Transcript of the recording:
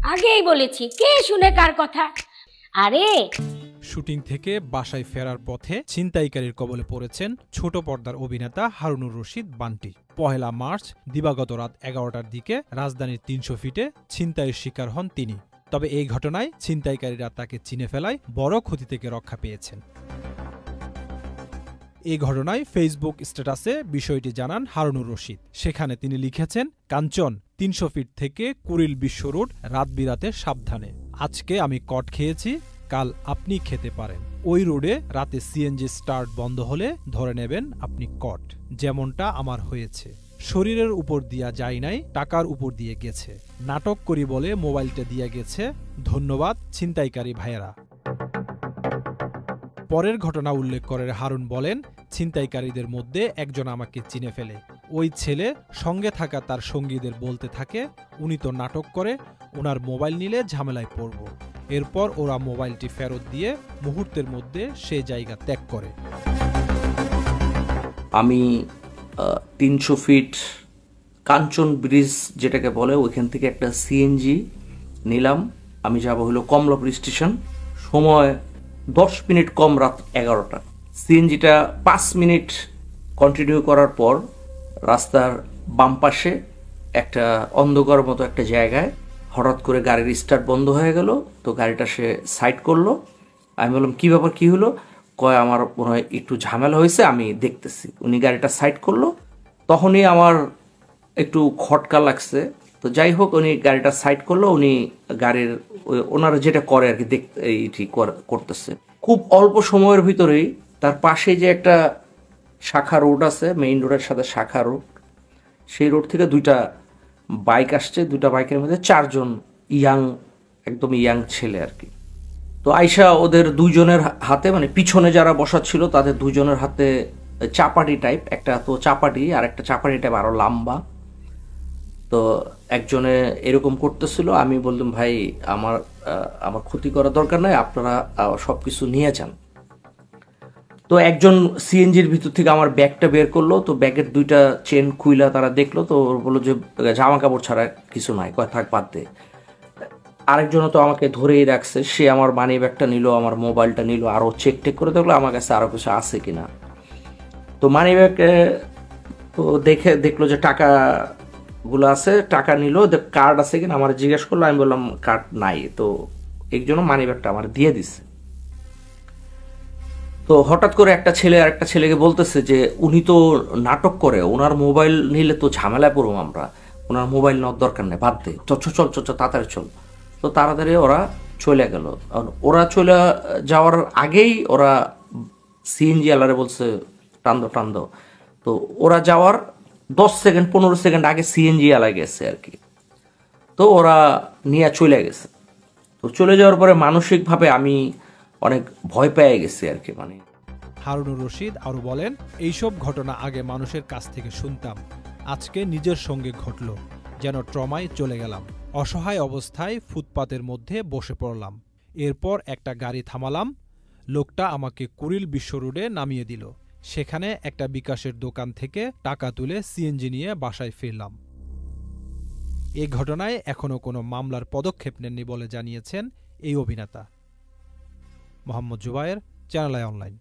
আগেই বলেছি, কে শুনে কার কথা। আরে শুটিং থেকে বাসায় ফেরার পথে ছিনতাইকারীর কবলে পড়েছেন ছোট পর্দার অভিনেতা হারুনুর রশিদ বান্টি। ১ মার্চ দিবাগত রাত ১১টার দিকে রাজধানীর ৩০০ ফিটে ছিনতাইয়ের শিকার হন তিনি। তবে এই ঘটনায় ছিনতাইকারীরা তাকে চিনে ফেলায় বড় ক্ষতি থেকে রক্ষা পেয়েছেন। এই ঘটনায় ফেসবুক স্ট্যাটাসে বিষয়টি জানান হারুনুর রশিদ। সেখানে তিনি লিখেছেন, কাঞ্চন ৩০০ ফিট থেকে কুড়িল বিশ্ব রোড, রাত বিরাতে সাবধানে। আজকে আমি কট খেয়েছি, কাল আপনি খেতে পারেন। ওই রোডে রাতে সিএনজি স্টার্ট বন্ধ হলে ধরে নেবেন আপনি কট, যেমনটা আমার হয়েছে। শরীরের উপর দিয়া যায় নাই, টাকার উপর দিয়ে গেছে। নাটক করি বলে মোবাইলটা দিয়ে গেছে। ধন্যবাদ ছিনতাইকারী ভাইয়েরা। পরের ঘটনা উল্লেখ করে হারুন বলেন, ছিনতাইকারীদের মধ্যে একজন আমাকে চিনে ফেলে। ওই ছেলে সঙ্গে থাকা তার সঙ্গীদের বলতে থাকে, উনি তো নাটক করে, ওনার মোবাইল নিলে ঝামেলায় পড়ব। এরপর ওরা মোবাইলটি ফেরত দিয়ে মুহূর্তের মধ্যে সে জায়গা ত্যাগ করে। আমি ৩০০ ফিট কাঞ্চন ব্রিজ যেটাকে বলে, ওইখান থেকে একটা সিএনজি নিলাম। আমি যাব হলো কমলাপুর স্টেশন। সময় 10 মিনিট কম, রাত 11টা। সিএনজিটা 5 মিনিট কন্টিনিউ করার পর রাস্তার বাম পাশে একটা অন্ধকার মতো একটা জায়গায় হঠাৎ করে গাড়ির স্টার্ট বন্ধ হয়ে গেল। তো গাড়িটা সে সাইড করলো। আমি বললাম, কী ব্যাপার, কী হলো? কয়, আমার মনে হয় একটু ঝামেলা হয়েছে, আমি দেখতেছি। উনি গাড়িটা সাইড করলো, তখনই আমার একটু খটকা লাগছে। তো যাই হোক, উনি গাড়িটা সাইড করলো। উনি গাড়ির ওনারা যেটা করে আর কি, দেখতে এইটি করতেছে। খুব অল্প সময়ের ভিতরেই তার পাশে যে একটা শাখা রোড আছে, মেইন রোডের সাথে শাখা রোড, সেই রোড থেকে 2টা বাইক আসছে। 2টা বাইকের মধ্যে 4 জন একদম ইয়াং ছেলে আর কি। তো আইসা ওদের 2 জনের হাতে, মানে পিছনে যারা বসা ছিল তাদের 2 জনের হাতে চাপাটি টাইপ, একটা তো চাপাটি আর একটা চাপাটি টাইপ আরো লম্বা। তো একজনে এরকম করতেছিল। আমি বললাম, ভাই আমার ক্ষতি করার দরকার নাই, আপনারা সব কিছু নিয়ে যান। তো একজন সিএনজির ভিতর থেকে আমার ব্যাগটা বের করলো। তো ব্যাগের 2টা চেন খুইলা তারা দেখলো। তো বললো যে জামা কাপড় ছাড়া কিছু নাই, কয় থাক বাদ দে। আরেকজনও তো আমাকে ধরেই রাখছে। সে আমার মানি ব্যাগটা নিল, আমার মোবাইলটা নিল, আরও চেক টেক করে দেখলো আমার কাছে আরও কিছু আছে কিনা। তো মানি ব্যাগে তো দেখলো যে টাকাগুলো আছে, টাকা নিল। কার্ড আছে কিনা আমার জিজ্ঞেস করলো। আমি বললাম কার্ড নাই। তো এই জন্য মানি ব্যাগটা আমার দিয়ে দিচ্ছে। তো হঠাৎ করে একটা ছেলে আর একটা ছেলেকে বলতেছে যে উনি তো নাটক করে, ওনার মোবাইল নিলে তো ঝামেলায় পড়বো আমরা, ওনার মোবাইল নেওয়ার দরকার নেই, বাদ দে, চল তাড়াতাড়ি চল। তো তাড়াতাড়ি ওরা চলে গেল। ওরা চলে যাওয়ার আগেই ওরা সিএনজি আলারে বলছে টান্দ। তো ওরা যাওয়ার 10 সেকেন্ড 15 সেকেন্ড আগে সিএনজি আলা গেছে আর কি। তো ওরা নিয়ে চলে গেছে। তো চলে যাওয়ার পরে মানসিকভাবে আমি অনেক ভয় পেয়ে গেছি আর কি। মানে হারুনুর রশিদ আরও বলেন, এইসব ঘটনা আগে মানুষের কাছ থেকে শুনতাম, আজকে নিজের সঙ্গে ঘটল, যেন ট্রমায় চলে গেলাম। অসহায় অবস্থায় ফুটপাতের মধ্যে বসে পড়লাম। এরপর একটা গাড়ি থামালাম। লোকটা আমাকে কুড়িল বিশ্ব রোডে নামিয়ে দিল। সেখানে একটা বিকাশের দোকান থেকে টাকা তুলে সিএনজি নিয়ে বাসায় ফিরলাম। এই ঘটনায় এখনও কোনো মামলার পদক্ষেপ নেননি বলে জানিয়েছেন এই অভিনেতা। Mohammad Zubair, Channel i online.